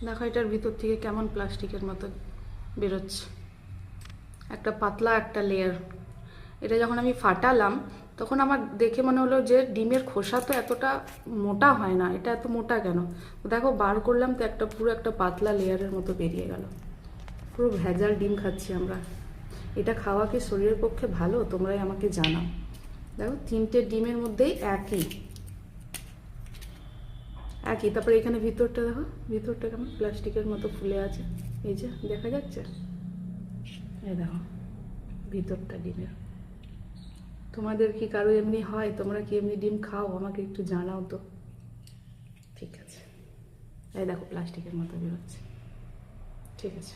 দেখো এটার ভিতর থেকে কেমন প্লাস্টিকের মতো বেরোচ্ছে, একটা পাতলা একটা লেয়ার। এটা যখন আমি ফাটালাম তখন আমার দেখে মনে হলো যে ডিমের খোসা তো এতটা মোটা হয় না, এটা এত মোটা কেন। দেখো বার করলাম তো একটা পুরো একটা পাতলা লেয়ারের মতো বেরিয়ে গেল। পুরো ভেজাল ডিম খাচ্ছি আমরা। এটা খাওয়া কি শরীরের পক্ষে ভালো? তোমরাই আমাকে জানাও। দেখো 3টে ডিমের মধ্যেই একই একই। তারপরে এখানে ভিতরটা দেখো, ভিতরটা কেমন প্লাস্টিকের মতো ফুলে আছে, এই যে দেখা যাচ্ছে, এই দেখো ভিতরটা ডিমের। তোমাদের কি কারো এমনি হয়? তোমরা কি এমনি ডিম খাও? আমাকে একটু জানাও তো। ঠিক আছে, এই দেখো প্লাস্টিকের মতো বেরোচ্ছে। ঠিক আছে।